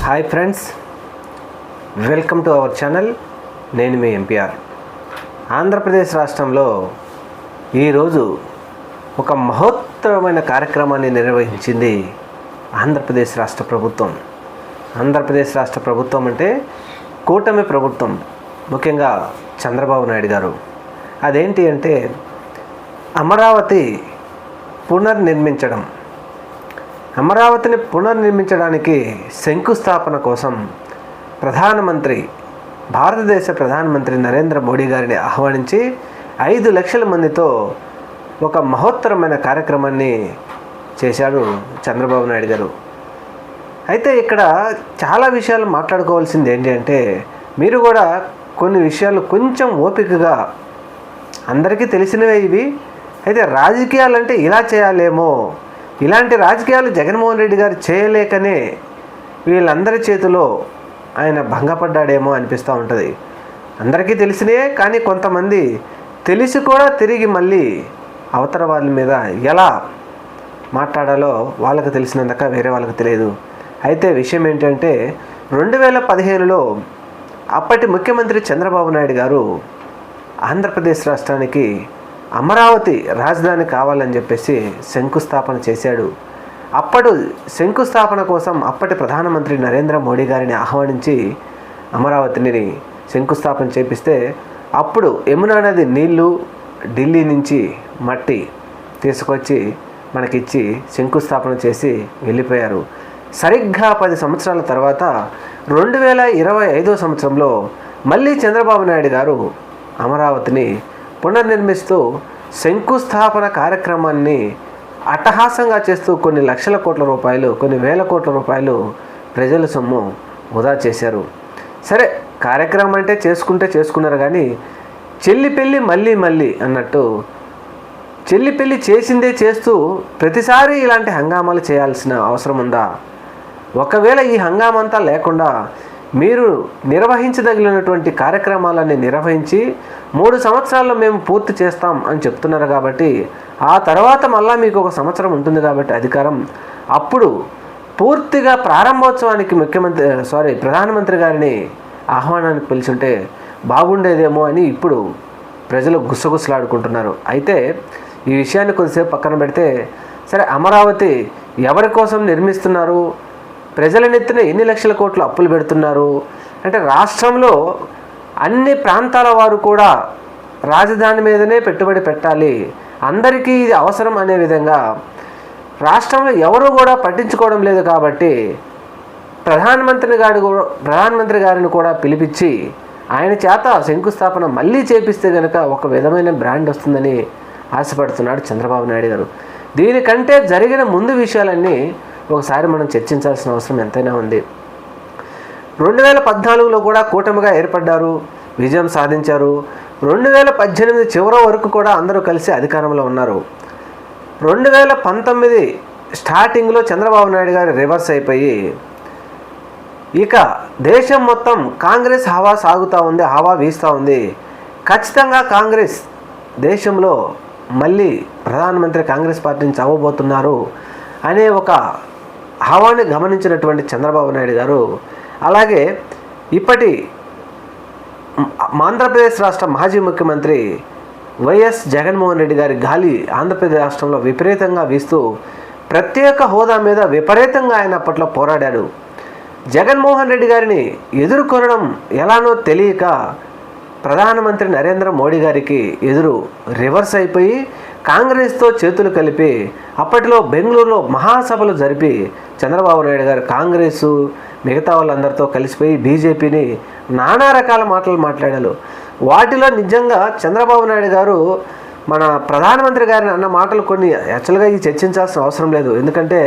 Hi friends, welcome to our channel. నేను మీ MPR. Andhra Pradesh రాష్ట్రంలో ఈరోజు ఒక మహోత్తరమైన కార్యక్రమాన్ని నిర్వహించింది ఆంధ్రప్రదేశ్ రాష్ట్ర ప్రభుత్వం. ఆంధ్రప్రదేశ్ రాష్ట్ర ప్రభుత్వం అంటే కూటమి ప్రభుత్వం, ముఖ్యంగా చంద్రబాబు నాయుడు గారు. అదేంటి అంటే అమరావతి పునర్నిర్మించడం. అమరావతిని పునర్నిర్మించడానికి శంకుస్థాపన కోసం భారతదేశ ప్రధానమంత్రి నరేంద్ర మోడీ గారిని ఆహ్వానించి 5 లక్షల మందితో ఒక మహోత్తరమైన కార్యక్రమాన్ని చేశాడు చంద్రబాబు నాయుడు గారు. అయితే ఇక్కడ చాలా విషయాలు మాట్లాడుకోవాల్సింది ఏంటి అంటే, మీరు కూడా కొన్ని విషయాలు కొంచెం ఓపికగా, అందరికీ తెలిసినవే ఇవి, అయితే రాజకీయాలంటే ఇలా చేయాలేమో, ఇలాంటి రాజకీయాలు జగన్మోహన్ రెడ్డి గారు చేయలేకనే వీళ్ళందరి చేతిలో ఆయన భంగపడ్డాడేమో అనిపిస్తూ ఉంటుంది. అందరికీ తెలిసినయే, కానీ కొంతమంది తెలిసి కూడా తిరిగి మళ్ళీ అవతల వాళ్ళ మీద ఎలా మాట్లాడాలో వాళ్ళకి తెలిసినందుక వేరే వాళ్ళకి తెలియదు. అయితే విషయం ఏంటంటే 2015లో అప్పటి ముఖ్యమంత్రి చంద్రబాబు నాయుడు గారు ఆంధ్రప్రదేశ్ రాష్ట్రానికి అమరావతి రాజధాని కావాలని చెప్పేసి శంకుస్థాపన చేశాడు. అప్పుడు శంకుస్థాపన కోసం అప్పటి ప్రధానమంత్రి నరేంద్ర మోడీ గారిని ఆహ్వానించి అమరావతిని శంకుస్థాపన చేపిస్తే, అప్పుడు యమునా నది నీళ్లు, ఢిల్లీ నుంచి మట్టి తీసుకొచ్చి మనకిచ్చి శంకుస్థాపన చేసి వెళ్ళిపోయారు. సరిగ్గా 10 సంవత్సరాల తర్వాత 2025 సంవత్సరంలో మళ్ళీ చంద్రబాబు నాయుడు గారు అమరావతిని పునర్నిర్మిస్తూ శంకుస్థాపన కార్యక్రమాన్ని అట్టహాసంగా చేస్తూ కొన్ని లక్షల కోట్ల రూపాయలు, కొన్ని వేల కోట్ల రూపాయలు ప్రజల సొమ్ము వృధా చేశారు. సరే, కార్యక్రమం అంటే చేసుకున్నారు, కానీ చెల్లి పెళ్ళి మళ్ళీ అన్నట్టు చెల్లి పెళ్ళి చేసిందే చేస్తూ ప్రతిసారి ఇలాంటి హంగామాలు చేయాల్సిన అవసరం ఉందా? ఒకవేళ ఈ హంగామంతా లేకుండా మీరు నిర్వహించదగినటువంటి కార్యక్రమాలన్నీ నిర్వహించి 3 సంవత్సరాల్లో మేము పూర్తి చేస్తాం అని చెప్తున్నారు కాబట్టి, ఆ తర్వాత మళ్ళీ మీకు 1 సంవత్సరం ఉంటుంది కాబట్టి అధికారం, అప్పుడు పూర్తిగా ప్రారంభోత్సవానికి ప్రధానమంత్రి గారిని ఆహ్వానానికి పిలిచుంటే బాగుండేదేమో అని ఇప్పుడు ప్రజలు గుసగుసలాడుకుంటున్నారు. అయితే ఈ విషయాన్ని కొద్దిసేపు పక్కన పెడితే, సరే, అమరావతి ఎవరి కోసం నిర్మిస్తున్నారు, ప్రజల నెత్తిన ఎన్ని లక్షల కోట్లు అప్పులు పెడుతున్నారు అంటే, రాష్ట్రంలో అన్ని ప్రాంతాల వారు కూడా రాజధాని మీదనే పెట్టుబడి పెట్టాలి, అందరికీ ఇది అవసరం అనే విధంగా రాష్ట్రంలో ఎవరు కూడా పట్టించుకోవడం లేదు. కాబట్టి ప్రధానమంత్రి గారిని కూడా పిలిపించి ఆయన చేత శంకుస్థాపన మళ్ళీ చేపిస్తే కనుక ఒక విధమైన బ్రాండ్ వస్తుందని ఆశపడుతున్నాడు చంద్రబాబు నాయుడు గారు. దీనికంటే జరిగిన ముందు విషయాలన్నీ ఒకసారి మనం చర్చించాల్సిన అవసరం ఎంతైనా ఉంది. 2014లో కూడా కూటమిగా ఏర్పడ్డారు, విజయం సాధించారు. 2018 చివరి వరకు కూడా అందరూ కలిసి అధికారంలో ఉన్నారు. 2019 స్టార్టింగ్లో చంద్రబాబు నాయుడు గారు రివర్స్ అయిపోయి ఇక దేశం మొత్తం కాంగ్రెస్ హవా సాగుతూ ఉంది, హవా వీస్తూ ఉంది. ఖచ్చితంగా కాంగ్రెస్ దేశంలో మళ్ళీ ప్రధానమంత్రి కాంగ్రెస్ పార్టీ నుంచి అవ్వబోతున్నారు అనే ఒక హవాని గమనించినటువంటి చంద్రబాబు నాయుడు గారు, అలాగే ఇప్పటి ఆంధ్రప్రదేశ్ రాష్ట్ర మాజీ ముఖ్యమంత్రి వైఎస్ జగన్మోహన్ రెడ్డి గారి గాలి ఆంధ్రప్రదేశ్ రాష్ట్రంలో విపరీతంగా వీస్తూ ప్రత్యేక హోదా మీద విపరీతంగా ఆయన అప్పట్లో పోరాడాడు. జగన్మోహన్ రెడ్డి గారిని ఎదుర్కొనడం ఎలానో తెలియక ప్రధానమంత్రి నరేంద్ర మోడీ గారికి రివర్స్ అయిపోయి కాంగ్రెస్తో చేతులు కలిపి అప్పట్లో బెంగళూరులో మహాసభలు జరిపి చంద్రబాబు నాయుడు గారు కాంగ్రెస్ మిగతా వాళ్ళందరితో కలిసిపోయి బీజేపీని నానా రకాల మాటలు మాట్లాడారు. వాటిలో నిజంగా చంద్రబాబు నాయుడు గారు మన ప్రధానమంత్రి గారిని అన్న మాటలు కొన్ని యాక్చువల్గా ఇది చర్చించాల్సిన అవసరం లేదు, ఎందుకంటే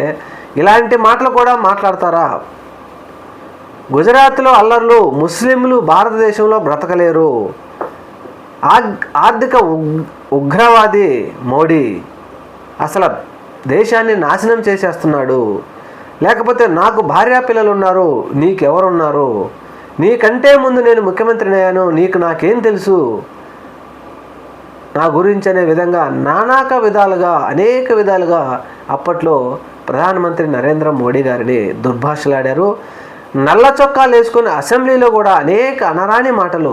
ఇలాంటి మాటలు కూడా మాట్లాడతారా? గుజరాత్లో అల్లర్లు, ముస్లింలు భారతదేశంలో బ్రతకలేరు, ఆర్థిక ఉగ్రవాది మోడీ అసలు దేశాన్ని నాశనం చేసేస్తున్నాడు, లేకపోతే నాకు భార్యాపిల్లలు ఉన్నారు, నీకెవరున్నారు, నీకంటే ముందు నేను ముఖ్యమంత్రిని అయ్యాను, నాకేం తెలుసు నా గురించి అనే విధంగా అనేక విధాలుగా అప్పట్లో ప్రధానమంత్రి నరేంద్ర మోడీ గారిని దుర్భాషలాడారు. నల్ల చొక్కాలు వేసుకొని అసెంబ్లీలో కూడా అనేక అనరాని మాటలు,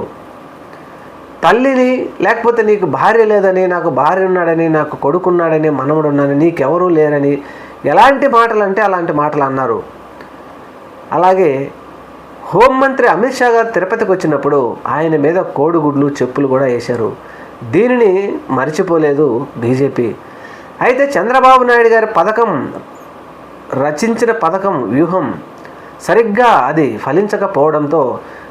తల్లిని లేకపోతే నీకు భార్య లేదని, నాకు భార్య ఉన్నాడని, నాకు కొడుకున్నాడని, మనవడు ఉన్నాడని, నీకెవరూ లేరని, ఎలాంటి మాటలు అంటే అలాంటి మాటలు అన్నారు. అలాగే హోంమంత్రి అమిత్ షా గారు తిరుపతికి వచ్చినప్పుడు ఆయన మీద కోడిగుడ్లు చెప్పులు కూడా వేశారు. దీనిని మర్చిపోలేదు బీజేపీ. అయితే చంద్రబాబు నాయుడు గారి రచించిన పథకం వ్యూహం సరిగ్గా అది ఫలించకపోవడంతో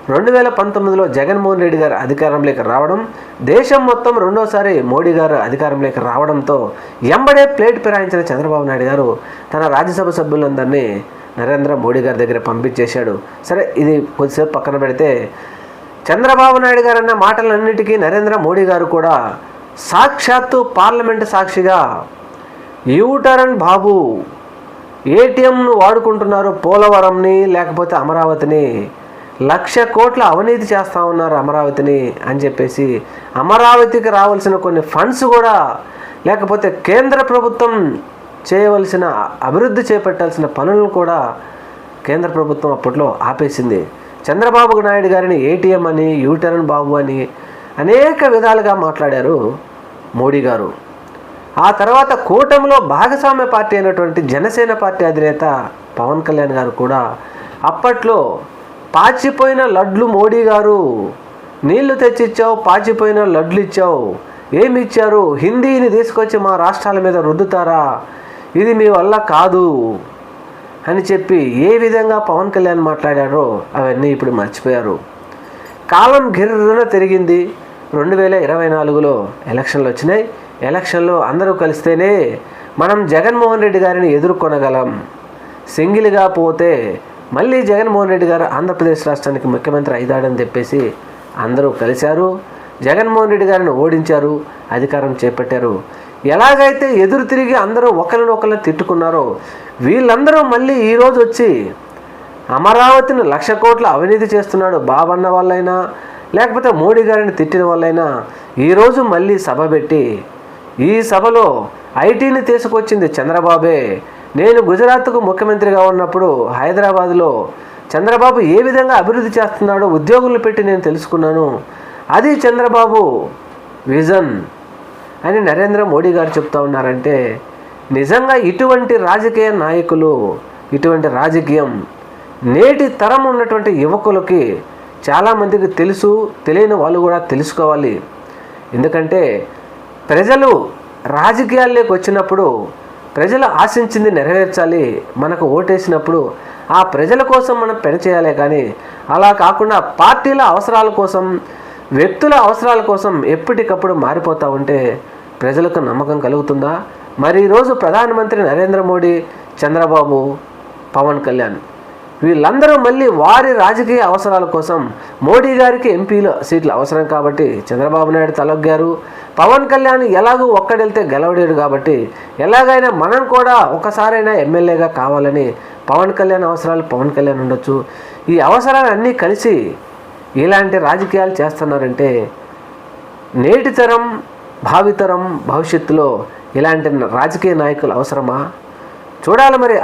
2019లో జగన్మోహన్ రెడ్డి గారు అధికారంలోకి రావడం, దేశం మొత్తం రెండోసారి మోడీ గారు అధికారంలోకి రావడంతో ఎంబడే ప్లేట్ ఫిరాయించిన చంద్రబాబు నాయుడు గారు తన రాజ్యసభ సభ్యులందరినీ నరేంద్ర మోడీ గారి దగ్గర పంపించేశాడు. సరే, ఇది కొద్దిసేపు పక్కన పెడితే చంద్రబాబు నాయుడు గారు అన్న మాటలన్నిటికీ నరేంద్ర మోడీ గారు కూడా సాక్షాత్తు పార్లమెంటు సాక్షిగా యూటర్న్ బాబు, ఏటీఎంను వాడుకుంటున్నారు పోలవరంని లేకపోతే అమరావతిని, 1,00,000 కోట్ల అవినీతి చేస్తూ ఉన్నారు అమరావతిని అని చెప్పేసి, అమరావతికి రావాల్సిన కొన్ని ఫండ్స్ కూడా లేకపోతే కేంద్ర ప్రభుత్వం చేయవలసిన అభివృద్ధి చేపట్టాల్సిన పనులను కూడా కేంద్ర ప్రభుత్వం అప్పట్లో ఆపేసింది. చంద్రబాబు నాయుడు గారిని ఏటీఎం అని, యూటర్న్ బాబు అని అనేక విధాలుగా మాట్లాడారు మోడీ గారు. ఆ తర్వాత కూటమిలో భాగస్వామ్య పార్టీ అయినటువంటి జనసేన పార్టీ అధినేత పవన్ కళ్యాణ్ గారు కూడా అప్పట్లో పాచిపోయిన లడ్లు మోడీ గారు, నీళ్లు తెచ్చిచ్చావు, పాచిపోయిన లడ్లు ఇచ్చావు, ఏమి ఇచ్చారు, హిందీని తీసుకొచ్చి మా రాష్ట్రాల మీద రుద్దుతారా, ఇది మీ వల్ల కాదు అని చెప్పి ఏ విధంగా పవన్ కళ్యాణ్ మాట్లాడారో అవన్నీ ఇప్పుడు మర్చిపోయారు. కాలం గిర్రున తిరిగింది. 2024లో ఎలక్షన్లు వచ్చినాయి. ఎలక్షన్లో అందరూ కలిస్తేనే మనం జగన్మోహన్ రెడ్డి గారిని ఎదుర్కొనగలం. సింగిల్గా పోతే మళ్ళీ జగన్మోహన్ రెడ్డి గారు ఆంధ్రప్రదేశ్ రాష్ట్రానికి ముఖ్యమంత్రి అయితాడని చెప్పేసి అందరూ కలిశారు. జగన్మోహన్ రెడ్డి గారిని ఓడించారు, అధికారం చేపట్టారు. ఎలాగైతే ఎదురు తిరిగి అందరూ ఒకరినొకరిని తిట్టుకున్నారో వీళ్ళందరూ మళ్ళీ ఈరోజు వచ్చి అమరావతిని 1,00,000 కోట్ల అవినీతి చేస్తున్నాడు బాబన్న వాళ్ళైనా లేకపోతే మోడీ గారిని తిట్టిన వాళ్ళైనా ఈరోజు మళ్ళీ సభ పెట్టి, ఈ సభలో ఐటీని తీసుకొచ్చింది చంద్రబాబే. నేను గుజరాత్కు ముఖ్యమంత్రిగా ఉన్నప్పుడు హైదరాబాద్లో చంద్రబాబు ఏ విధంగా అభివృద్ధి చేస్తున్నాడో ఉద్యోగులు పెట్టి నేను తెలుసుకున్నాను, అది చంద్రబాబు విజన్ అని నరేంద్ర మోడీ గారు చెప్తా ఉన్నారంటే నిజంగా ఇటువంటి రాజకీయ నాయకులు, ఇటువంటి రాజకీయం నేటి తరం ఉన్నటువంటి యువకులకి చాలామందికి తెలుసు, తెలియని వాళ్ళు కూడా తెలుసుకోవాలి. ఎందుకంటే ప్రజలు రాజకీయాల్లోకి వచ్చినప్పుడు ప్రజలు ఆశించింది నెరవేర్చాలి. మనకు ఓటేసినప్పుడు ఆ ప్రజల కోసం మనం పనిచేయాలి. కానీ అలా కాకుండా పార్టీల అవసరాల కోసం, వ్యక్తుల అవసరాల కోసం ఎప్పటికప్పుడు మారిపోతూ ఉంటే ప్రజలకు నమ్మకం కలుగుతుందా? మరి ఈరోజు ప్రధానమంత్రి నరేంద్ర మోడీ, చంద్రబాబు, పవన్ కళ్యాణ్ వీళ్ళందరూ మళ్ళీ వారి రాజకీయ అవసరాల కోసం మోడీ గారికి ఎంపీల సీట్లు అవసరం కాబట్టి చంద్రబాబు నాయుడు తలొగ్గారు. పవన్ కళ్యాణ్ ఎలాగూ ఒక్కడెళ్తే గెలవలేడు కాబట్టి ఎలాగైనా మనం కూడా ఒకసారైనా ఎమ్మెల్యేగా కావాలని పవన్ కళ్యాణ్ అవసరాలు పవన్ కళ్యాణ్ ఉండొచ్చు. ఈ అవసరాలు అన్నీ కలిసి ఇలాంటి రాజకీయాలు చేస్తున్నారంటే నేటి తరం, భావితరం, భవిష్యత్తులో ఇలాంటి రాజకీయ నాయకులు అవసరమా? చూడాలి. మరి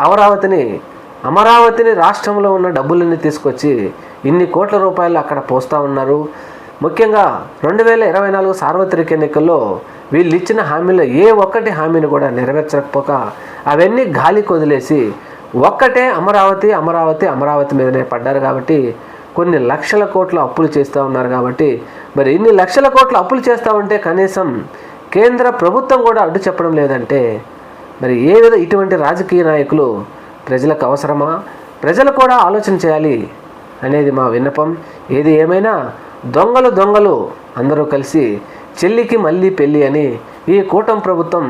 అమరావతిని రాష్ట్రంలో ఉన్న డబ్బులన్నీ తీసుకొచ్చి ఇన్ని కోట్ల రూపాయలు అక్కడ పోస్తూ ఉన్నారు. ముఖ్యంగా 2024 సార్వత్రిక ఎన్నికల్లో వీళ్ళు ఇచ్చిన హామీలో ఏ ఒక్కటి హామీని కూడా నెరవేర్చకపోక అవన్నీ గాలికి వదిలేసి ఒక్కటే అమరావతి అమరావతి అమరావతి మీదనే పడ్డారు. కాబట్టి కొన్ని లక్షల కోట్ల అప్పులు చేస్తూ ఉన్నారు. కాబట్టి మరి ఇన్ని లక్షల కోట్ల అప్పులు చేస్తూ ఉంటే కనీసం కేంద్ర ప్రభుత్వం కూడా అడ్డు చెప్పడం లేదంటే మరి ఇటువంటి రాజకీయ నాయకులు ప్రజలకు అవసరమా? ప్రజలు కూడా ఆలోచన చేయాలి అనేది మా విన్నపం. ఏది ఏమైనా దొంగలు అందరూ కలిసి చెల్లికి మళ్ళీ పెళ్ళి అని ఈ కూటమి ప్రభుత్వం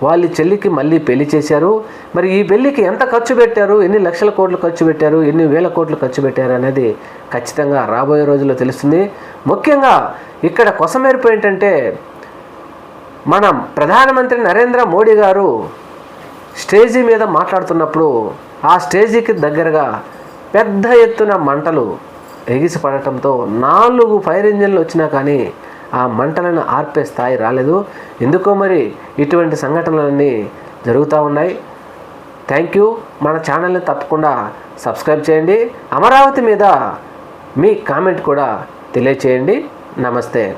వాళ్ళ చెల్లికి మళ్ళీ పెళ్లి చేశారు. మరి ఈ పెళ్లికి ఎంత ఖర్చు పెట్టారు, ఎన్ని లక్షల కోట్లు ఖర్చు పెట్టారు, ఎన్ని వేల కోట్లు ఖర్చు పెట్టారు అనేది ఖచ్చితంగా రాబోయే రోజుల్లో తెలుస్తుంది. ముఖ్యంగా ఇక్కడ కొసమెరుపు ఏంటంటే మనం ప్రధానమంత్రి నరేంద్ర మోడీ గారు స్టేజీ మీద మాట్లాడుతున్నప్పుడు ఆ స్టేజీకి దగ్గరగా పెద్ద ఎత్తున మంటలు ఎగిసిపడటంతో 4 ఫైర్ ఇంజిన్లు వచ్చినా కానీ ఆ మంటలను ఆర్పే స్థాయి రాలేదు. ఎందుకో మరి ఇటువంటి సంఘటనలన్నీ జరుగుతూ ఉన్నాయి. Thank you. మన ఛానల్ని తప్పకుండా సబ్స్క్రైబ్ చేయండి. అమరావతి మీద మీ కామెంట్ కూడా తెలియచేయండి. నమస్తే.